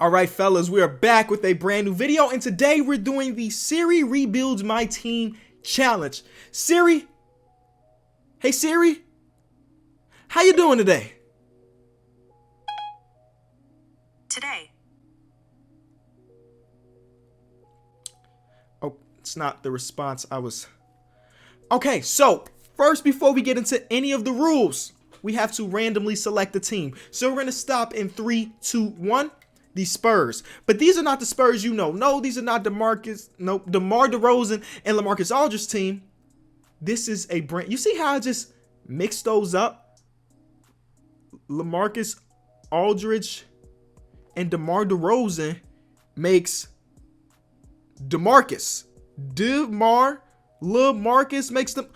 All right, fellas, we are back with a brand new video, and today we're doing the Siri Rebuilds My Team Challenge. Siri, hey Siri, how you doing today? Oh, it's not the response I was... Okay, so first, before we get into any of the rules, we have to randomly select a team. So we're going to stop in 3, 2, 1. The Spurs. But these are not the Spurs you know. No, these are not DeMar DeRozan and LaMarcus Aldridge's team. This is a brand. You see how I just mixed those up? LaMarcus Aldridge and DeMar DeRozan makes DeMarcus. LaMarcus makes them.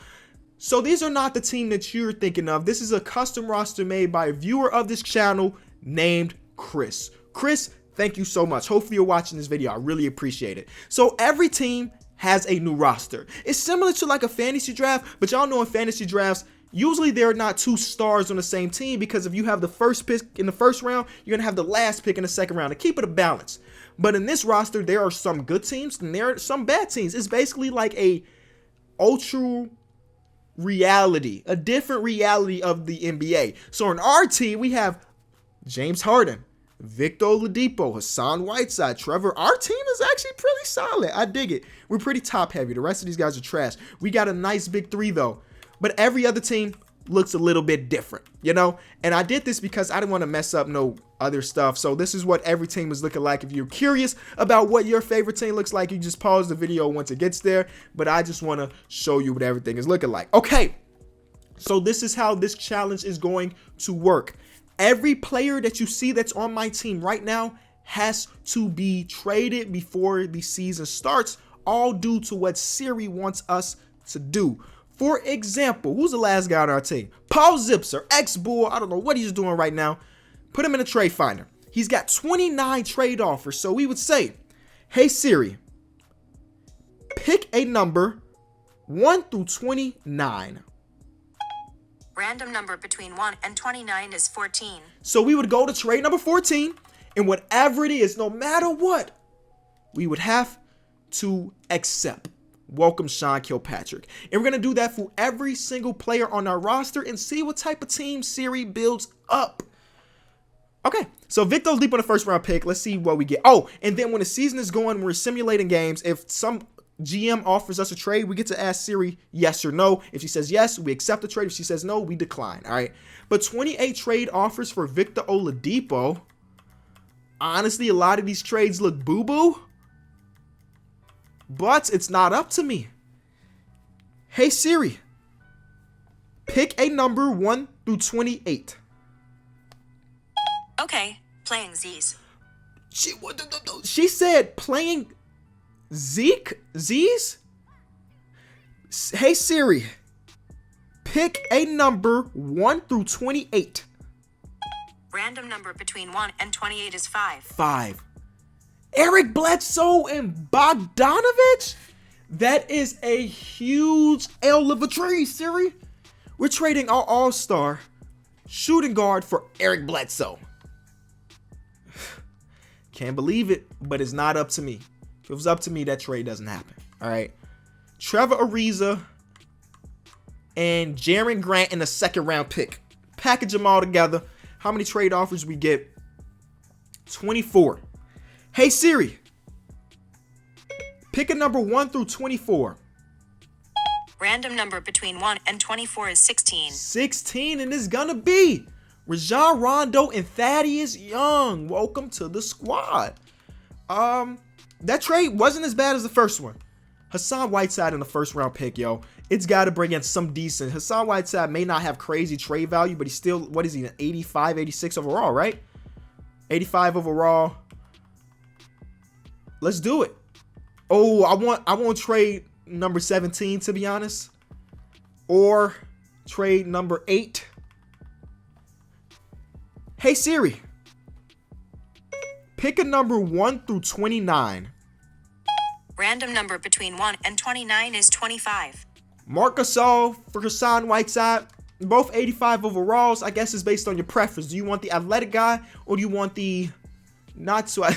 So these are not the team that you're thinking of. This is a custom roster made by a viewer of this channel named Chris. Chris, thank you so much. Hopefully you're watching this video. I really appreciate it. So every team has a new roster. It's similar to like a fantasy draft, but y'all know in fantasy drafts, usually there are not two stars on the same team, because if you have the first pick in the first round, you're going to have the last pick in the second round to keep it a balance. But in this roster, there are some good teams and there are some bad teams. It's basically like a ultra reality, a different reality of the NBA. So in our team, we have James Harden, Victor Oladipo, Hassan Whiteside, Trevor. Our team is actually pretty solid. I dig it. We're pretty top heavy. The rest of these guys are trash. We got a nice big three though. But every other team looks a little bit different, you know? And I did this because I didn't want to mess up no other stuff. So this is what every team is looking like. If you're curious about what your favorite team looks like, you just pause the video once it gets there. But I just want to show you what everything is looking like. Okay, so this is how this challenge is going to work. Every player that you see that's on my team right now has to be traded before the season starts, all due to what Siri wants us to do. For example, who's the last guy on our team? Paul Zipser, ex-Bull. I don't know what he's doing right now. Put him in a trade finder. He's got 29 trade offers. So we would say, hey Siri, pick a number 1 through 29. Random number between 1 and 29 is 14. So we would go to trade number 14, and whatever it is, no matter what, we would have to accept. Welcome, Sean Kilpatrick. And we're going to do that for every single player on our roster and see what type of team Siri builds up. Okay, so Victor Oladipo in the first round pick. Let's see what we get. Oh, and then when the season is going, we're simulating games. If some GM offers us a trade, we get to ask Siri yes or no. If she says yes, we accept the trade. If she says no, we decline. All right. But 28 trade offers for Victor Oladipo. Honestly, a lot of these trades look boo-boo. But it's not up to me. Hey Siri, pick a number 1 through 28. Okay, playing Z's. She said playing Z's? Hey Siri, pick a number 1 through 28. Random number between 1 and 28 is 5. 5. Eric Bledsoe and Bogdanovich? That is a huge L of a tree, Siri. We're trading our all-star shooting guard for Eric Bledsoe. Can't believe it, but it's not up to me. If it was up to me, that trade doesn't happen. All right. Trevor Ariza and Jaren Grant in a second round pick. Package them all together. How many trade offers we get? 24. Hey Siri, pick a number 1 through 24. Random number between 1 and 24 is 16. 16, and it's gonna be Rajon Rondo and Thaddeus Young. Welcome to the squad. That trade wasn't as bad as the first one. Hassan Whiteside in the first round pick, yo. It's got to bring in some decent. Hassan Whiteside may not have crazy trade value, but he's still, what is he, an 85, 86 overall, right? 85 overall. Let's do it. Oh, I want trade number 17, to be honest. Or trade number 8. Hey Siri, pick a number 1 through 29. Random number between 1 and 29 is 25. Marc Gasol for Hassan Whiteside. Both 85 overalls. I guess it's based on your preference. Do you want the athletic guy or do you want the Not so,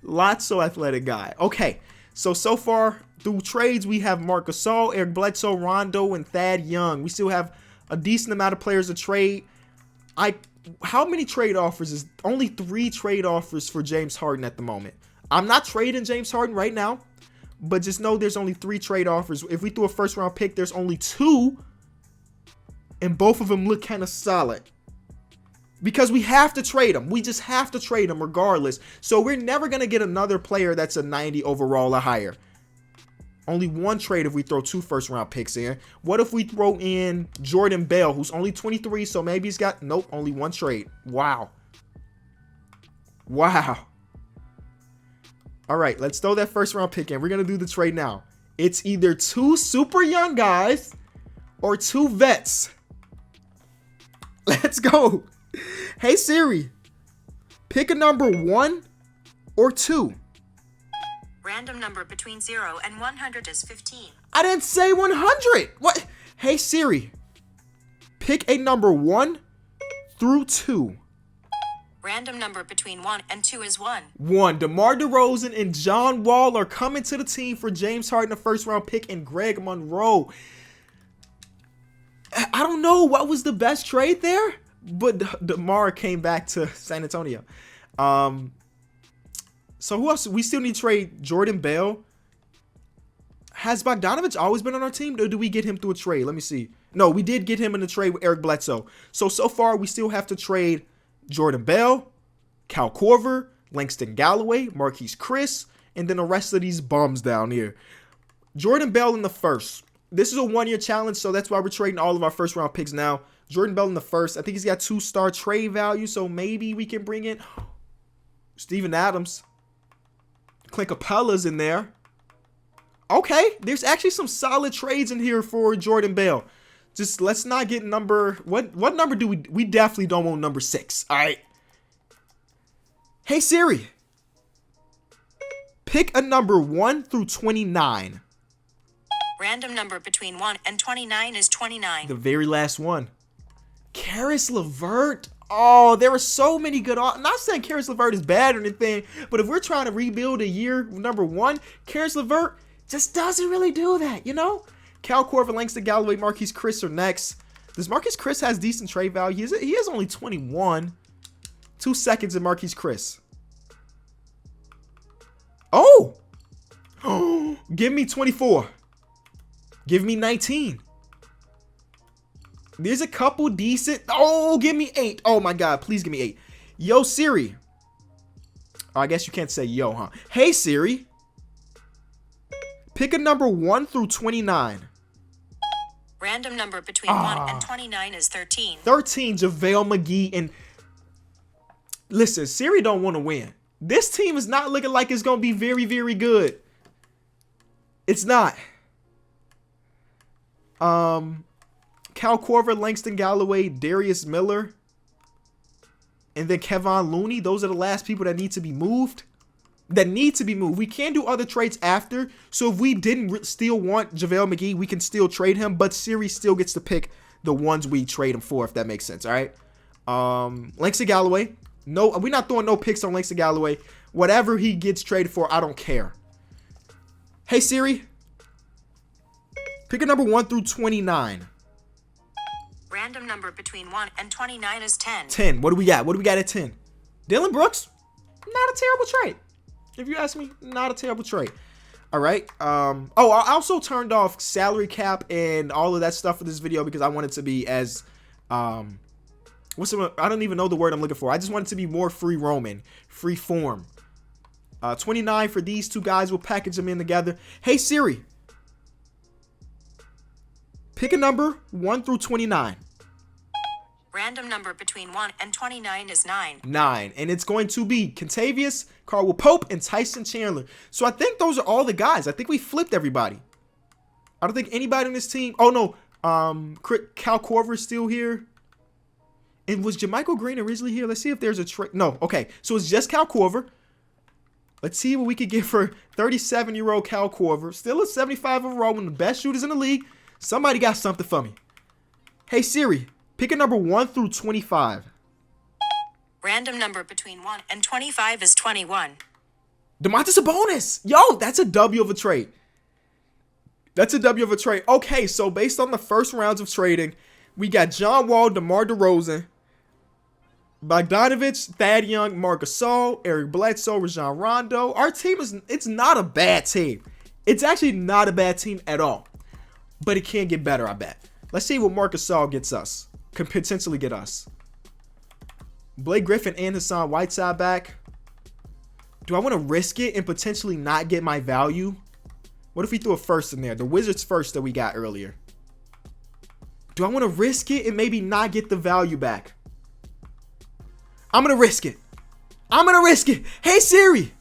lots so athletic guy. Okay, so far through trades, we have Marc Gasol, Eric Bledsoe, Rondo, and Thad Young. We still have a decent amount of players to trade. How many trade offers is only 3 trade offers for James Harden at the moment? I'm not trading James Harden right now, but just know there's only 3 trade offers. If we threw a first round pick, there's only 2, and both of them look kind of solid. Because we have to trade them. We just have to trade them regardless. So we're never going to get another player that's a 90 overall or higher. Only 1 trade if we throw 2 first round picks in. What if we throw in Jordan Bell, who's only 23, so maybe he's got, nope, only 1 trade. Wow. Wow. All right, let's throw that first round pick in. We're going to do the trade now. It's either 2 super young guys or 2 vets. Let's go. Hey Siri, pick a number 1 or 2. Random number between 0 and 100 is 15. I didn't say 100. What? Hey Siri, pick a number 1 through 2. Random number between 1 and 2 is 1. 1. DeMar DeRozan and John Wall are coming to the team for James Harden, a first round pick, and Greg Monroe. I don't know what was the best trade there, but DeMar came back to San Antonio. So who else? We still need to trade Jordan Bell. Has Bogdanovich always been on our team, or do we get him through a trade? Let me see. No, we did get him in a trade with Eric Bledsoe. So far, we still have to trade Jordan Bell, Cal Korver, Langston Galloway, Marquise Chris, and then the rest of these bums down here. Jordan Bell in the first. This is a 1-year challenge, so that's why we're trading all of our first round picks now. Jordan Bell in the first. I think he's got 2-star trade value, so maybe we can bring in Steven Adams. Clint Capella's in there. Okay, there's actually some solid trades in here for Jordan Bell. Just let's not get number... What number do we definitely don't want number 6. All right. Hey, Siri. Pick a number 1 through 29. Random number between 1 and 29 is 29. The very last one. Karis LeVert. Oh, there are so many good... I'm not saying Karis LeVert is bad or anything, but if we're trying to rebuild a year number 1, Karis LeVert just doesn't really do that, you know? Cal Korver, Langston Galloway, Marquise Chris are next. Does Marquise Chris has decent trade value? He is only 21. 2 seconds in Marquise Chris. Oh! Oh! Give me 24. Give me 19. There's a couple decent... Oh, give me 8. Oh, my God. Please give me 8. Yo, Siri. Oh, I guess you can't say yo, huh? Hey, Siri. Pick a number 1 through 29. Random number between 1 and 29 is 13. 13, JaVale McGee. And listen, Siri don't want to win. This team is not looking like it's going to be very, very good. It's not. Cal Korver, Langston Galloway, Darius Miller, and then Kevon Looney. Those are the last people that need to be moved. We can do other trades after. So if we didn't still want JaVale McGee, we can still trade him. But Siri still gets to pick the ones we trade him for, if that makes sense. All right. Langston Galloway. No, we're not throwing no picks on Langston Galloway. Whatever he gets traded for, I don't care. Hey, Siri. Pick a number 1 through 29. Random number between 1 and 29 is 10. 10. What do we got? What do we got at 10? Dylan Brooks. Not a terrible trade. If you ask me, not a terrible trade. All right. I also turned off salary cap and all of that stuff for this video because I want it to be as I don't even know the word I'm looking for. I just want it to be more free roaming, free form. 29 for these 2 guys. We'll package them in together. Hey, Siri. Pick a number 1 through 29. Random number between 1 and 29 is 9. 9. And it's going to be Kentavious, Caldwell Pope, and Tyson Chandler. So I think those are all the guys. I think we flipped everybody. I don't think anybody on this team... Oh, no. Cal Korver is still here. And was JaMychal Green originally here? Let's see if there's a trade. No. Okay. So it's just Cal Korver. Let's see what we could get for 37-year-old Cal Korver. Still a 75 overall, one of the best shooters in the league. Somebody got something for me. Hey, Siri. Pick a number 1 through 25. Random number between 1 and 25 is 21. Domantas Sabonis. Yo, that's a W of a trade. That's a W of a trade. Okay, so based on the first rounds of trading, we got John Wall, DeMar DeRozan, Bogdanovich, Thad Young, Marc Gasol, Eric Bledsoe, Rajon Rondo. Our team it's not a bad team. It's actually not a bad team at all. But it can get better, I bet. Let's see what Marc Gasol gets us. Could potentially get us. Blake Griffin and Hassan Whiteside back. Do I want to risk it and potentially not get my value? What if we threw a first in there? The Wizards first that we got earlier. Do I want to risk it and maybe not get the value back? I'm going to risk it. I'm going to risk it. Hey, Siri.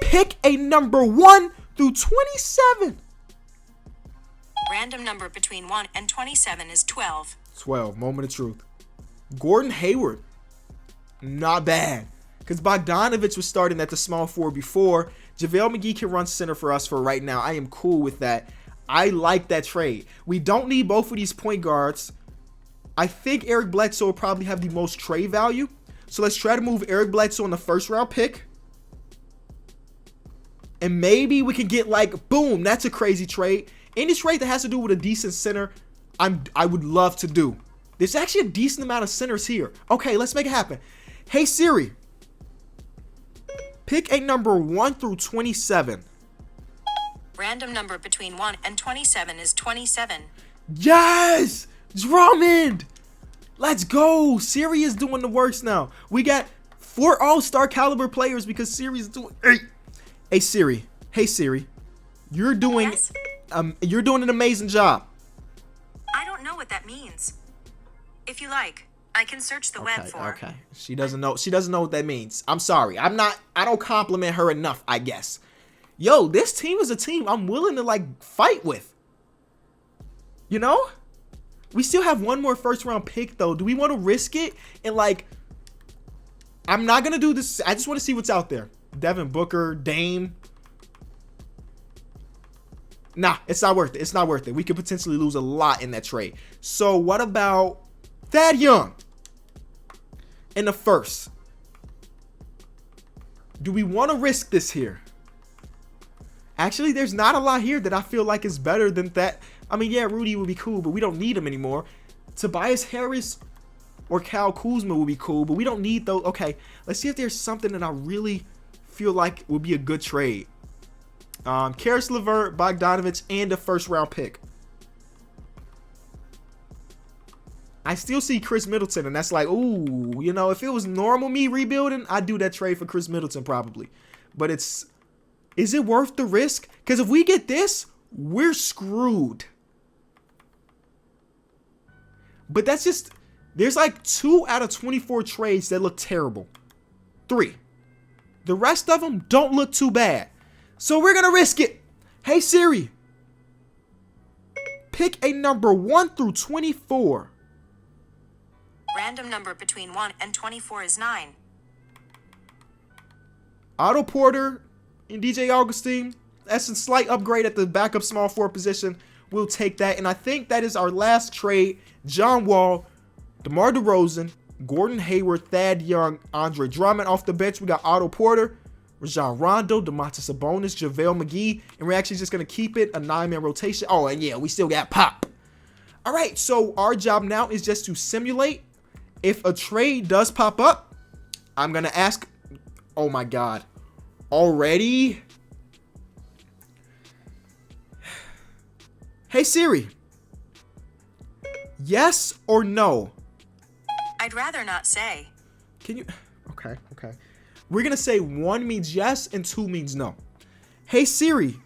Pick a number 1 through 27. Random number between 1 and 27 is 12. 12. Moment of truth. Gordon Hayward. Not bad. Because Bogdanovich was starting at the small forward before. JaVale McGee can run center for us for right now. I am cool with that. I like that trade. We don't need both of these point guards. I think Eric Bledsoe will probably have the most trade value. So let's try to move Eric Bledsoe in the first round pick. And maybe we can get like, boom, that's a crazy trade. Any trade that has to do with a decent center, I would love to do. There's actually a decent amount of centers here. Okay, let's make it happen. Hey, Siri. Pick a number 1 through 27. Random number between 1 and 27 is 27. Yes! Drummond! Let's go! Siri is doing the works now. We got 4 all-star caliber players because Siri is doing... Hey, Siri. Hey, Siri. You're doing... Yes? You're doing an amazing job. I don't know what that means. If you like, I can search the web for. Okay. She doesn't know what that means. I'm sorry. I don't compliment her enough, I guess. Yo, this team is a team I'm willing to like fight with. You know? We still have one more first round pick though. Do we want to risk it? And like, I'm not going to do this. I just want to see what's out there. Devin Booker, Dame. Nah, it's not worth it. It's not worth it. We could potentially lose a lot in that trade. So what about Thad Young in the first? Do we want to risk this here? Actually, there's not a lot here that I feel like is better than that. I mean, yeah, Rudy would be cool, but we don't need him anymore. Tobias Harris or Kyle Kuzma would be cool, but we don't need those. Okay, let's see if there's something that I really feel like would be a good trade. Karis LeVert, Bogdanovich, and a first-round pick. I still see Chris Middleton, and that's like, ooh, you know, if it was normal me rebuilding, I'd do that trade for Chris Middleton probably. But is it worth the risk? Because if we get this, we're screwed. But that's just, there's like 2 out of 24 trades that look terrible. 3. The rest of them don't look too bad. So we're going to risk it. Hey, Siri. Pick a number 1 through 24. Random number between 1 and 24 is 9. Otto Porter and DJ Augustine. That's a slight upgrade at the backup small forward position. We'll take that. And I think that is our last trade. John Wall, DeMar DeRozan, Gordon Hayward, Thad Young, Andre Drummond. Off the bench, we got Otto Porter, Rajon Rondo, Domantas Sabonis, JaVale McGee. And we're actually just going to keep it a 9-man rotation. Oh, and yeah, we still got Pop. All right, so our job now is just to simulate. If a trade does pop up, I'm going to ask, oh my God, already? Hey, Siri. Yes or no? I'd rather not say. Can you? Okay. We're going to say 1 means yes and 2 means no. Hey, Siri,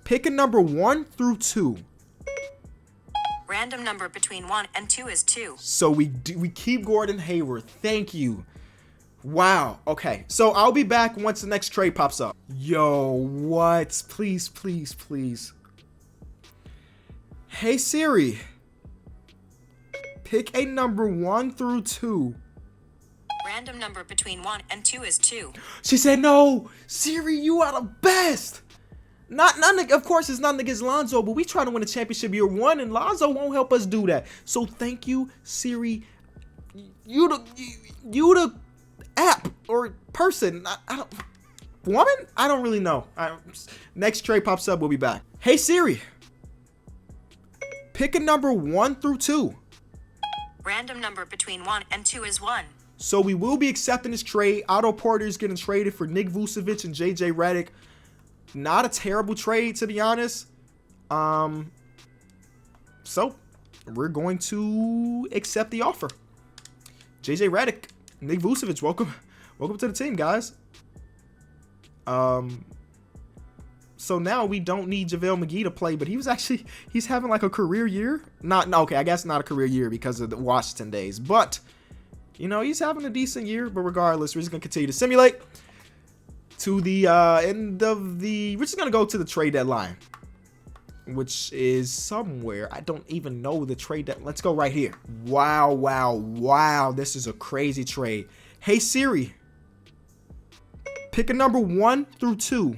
pick a number 1 through 2. Random number between 1 and 2 is 2. So we keep Gordon Hayward. Thank you. Wow. Okay. So I'll be back once the next trade pops up. Yo, what? Please. Hey, Siri. Pick a number 1 through 2. Random number between 1 and 2 is 2. She said no. Siri, you are the best. Of course, it's nothing against Lonzo, but we trying to win a championship year 1, and Lonzo won't help us do that. So thank you, Siri. you the app or person. I don't. Woman? I don't really know. Next trade pops up, we'll be back. Hey Siri, pick a number 1 through 2. Random number between 1 and 2 is 1. So we will be accepting this trade. Otto Porter is getting traded for Nick Vucevic and JJ Redick. Not a terrible trade, to be honest. So we're going to accept the offer. JJ Redick, Nick Vucevic, welcome to the team, guys. So now we don't need JaVale McGee to play, but he's having like a career year. Okay, I guess not a career year because of the Washington days, but you know, he's having a decent year. But regardless, we're just gonna continue to simulate to the end of the. We're just gonna go to the trade deadline, which is somewhere. I don't even know the trade deadline. Let's go right here. Wow. This is a crazy trade. Hey Siri, pick a number 1 through 2.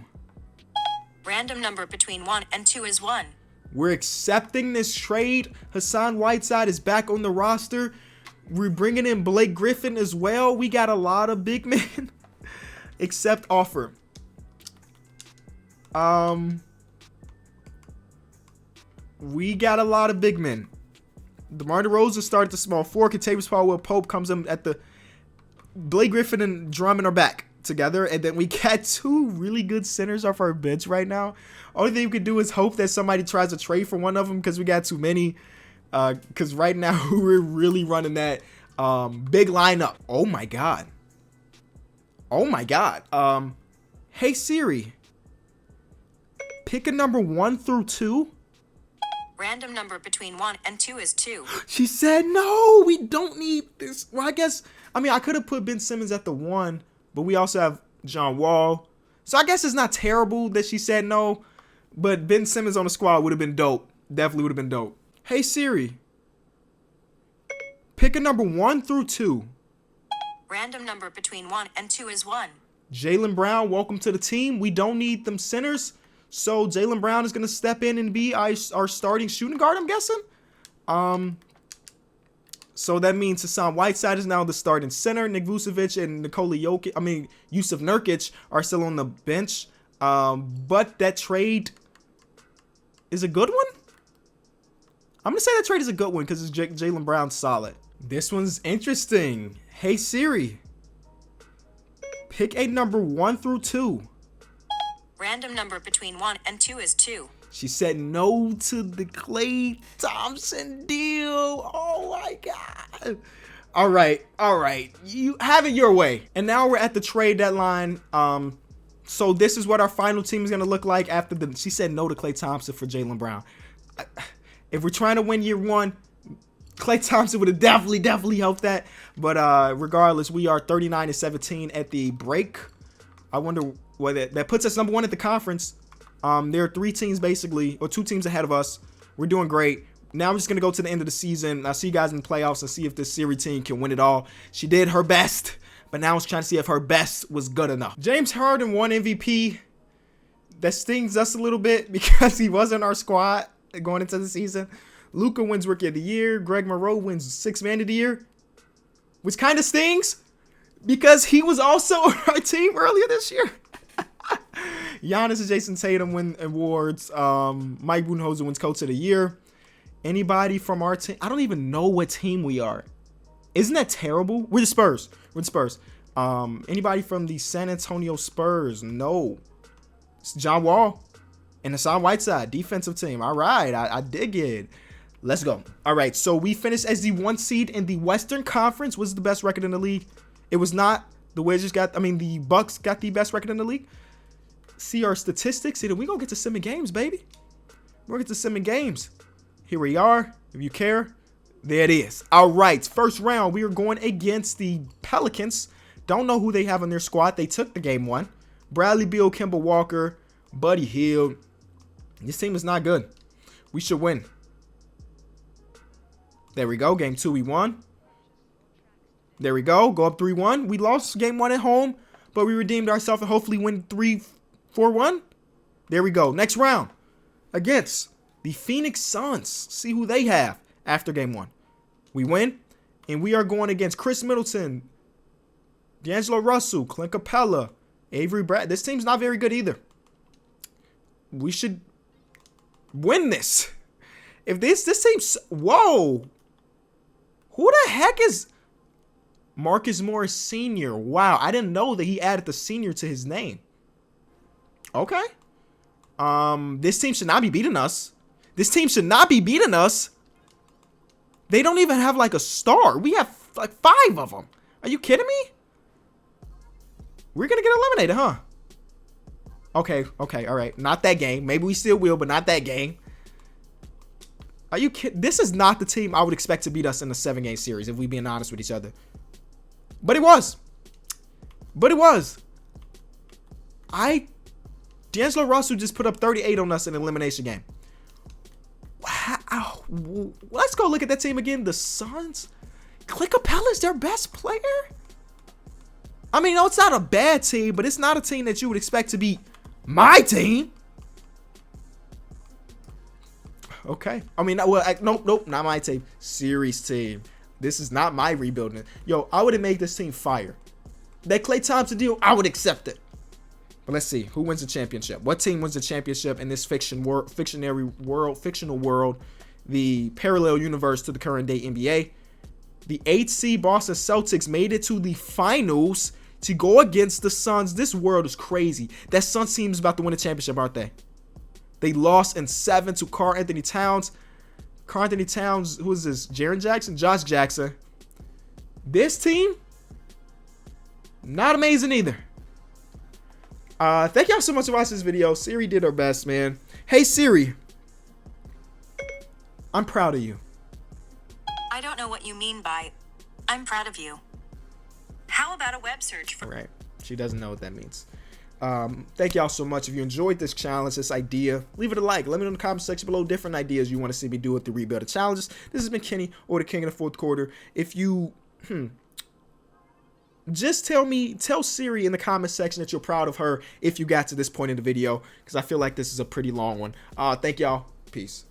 Random number between 1 and 2 is 1. We're accepting this trade. Hassan Whiteside is back on the roster. We're bringing in Blake Griffin as well. We got a lot of big men. Accept offer. We got a lot of big men. DeMar DeRozan started the small 4. Kentavious Caldwell-Pope comes in at the. Blake Griffin and Drummond are back together, and then we got 2 really good centers off our bench right now. Only thing we could do is hope that somebody tries to trade for one of them because we got too many. Because right now we're really running that big lineup. Oh my god. Hey Siri, pick a number 1 through 2. Random number between 1 and 2 is 2. She said no, we don't need this. Well, I could have put Ben Simmons at the 1, but we also have John Wall. So I guess it's not terrible that she said no, but Ben Simmons on the squad would have been dope. Definitely would have been dope. Hey Siri, pick a number 1 through 2. Random number between 1 and 2 is 1. Jaylen Brown, welcome to the team. We don't need them centers, so Jaylen Brown is going to step in and be our starting shooting guard, I'm guessing. So that means Hassan Whiteside is now the starting center. Nick Vucevic and Yusuf Nurkic are still on the bench. But that trade is a good one. I'm going to say that trade is a good one because Jaylen Brown's solid. This one's interesting. Hey Siri, pick a number 1 through 2. Random number between 1 and 2 is 2. She said no to the Klay Thompson deal. Oh my god. All right. You have it your way. And now we're at the trade deadline. So this is what our final team is going to look like after she said no to Klay Thompson for Jaylen Brown. If we're trying to win year 1, Klay Thompson would have definitely helped that. But regardless, we are 39-17 at the break. I wonder what that puts us number 1 at the conference. There are 3 teams basically, or 2 teams ahead of us. We're doing great. Now I'm just going to go to the end of the season. I'll see you guys in the playoffs and see if this Siri team can win it all. She did her best, but now I was trying to see if her best was good enough. James Harden won MVP. That stings us a little bit because he wasn't our squad going into the season. Luka wins Rookie of the Year. Greg Monroe wins 6th Man of the Year, which kind of stings because he was also on our team earlier this year. Giannis and Jason Tatum win awards. Mike Budenholzer wins Coach of the Year. Anybody from our team? I don't even know what team we are. Isn't that terrible? We're the Spurs. Anybody from the San Antonio Spurs? No. It's John Wall and Hassan Whiteside, defensive team. All right, I dig it. Let's go. All right, so we finished as the 1 seed in the Western Conference. Was the best record in the league? It was not. The Bucks got the best record in the league. See our statistics. We gonna get to 7 games, baby. We're gonna get to 7 games. Here we are. If you care, there it is. All right, first round, we are going against the Pelicans. Don't know who they have in their squad. They took the game 1. Bradley Beal, Kemba Walker, Buddy Hield. This team is not good. We should win. There we go. Game 2, we won. There we go. Go up 3-1. We lost game 1 at home, but we redeemed ourselves and hopefully win 4-1. There we go. Next round against the Phoenix Suns. See who they have after game 1. We win. And we are going against Chris Middleton, D'Angelo Russell, Clint Capella, Avery Brad. This team's not very good either. We should win this. If this team's... Whoa. Who the heck is Marcus Morris Sr.? Wow, I didn't know that he added the senior to his name. Okay. This team should not be beating us. This team should not be beating us. They don't even have like a star. We have like 5 of them. Are you kidding me? We're gonna get eliminated, huh? Okay, all right. Not that game. Maybe we still will, but not that game. Are you kidding? This is not the team I would expect to beat us in a 7-game series, if we're being honest with each other. But it was. D'Angelo Russell just put up 38 on us in an elimination game. Wow. Let's go look at that team again. The Suns. Clint Capella is their best player? I mean, no, it's not a bad team, but it's not a team that you would expect to beat my team. Okay. I mean, well, nope, not my team. Siri's team. This is not my rebuilding. Yo, I would have made this team fire. That Klay Thompson deal, I would accept it. But let's see. Who wins the championship? What team wins the championship in this fictional world, the parallel universe to the current day NBA? The 8th seed Boston Celtics made it to the finals to go against the Suns. This world is crazy. That Suns team is about to win the championship, aren't they? They lost in 7 to Karl-Anthony Towns. Karl-Anthony Towns, who is this? Jaren Jackson? Josh Jackson. This team, not amazing either. Thank y'all so much for watching this video. Siri did her best, man. Hey, Siri. I'm proud of you. I don't know what you mean by I'm proud of you. How about a web search for... Right. She doesn't know what that means. Thank y'all so much. If you enjoyed this challenge, this idea, leave it a like. Let me know in the comment section below different ideas you want to see me do with the rebuild of challenges. This has been Kenny, or the King of the Fourth Quarter. If you just tell Siri in the comment section that you're proud of her if you got to this point in the video, because I feel like this is a pretty long one. Thank y'all. Peace.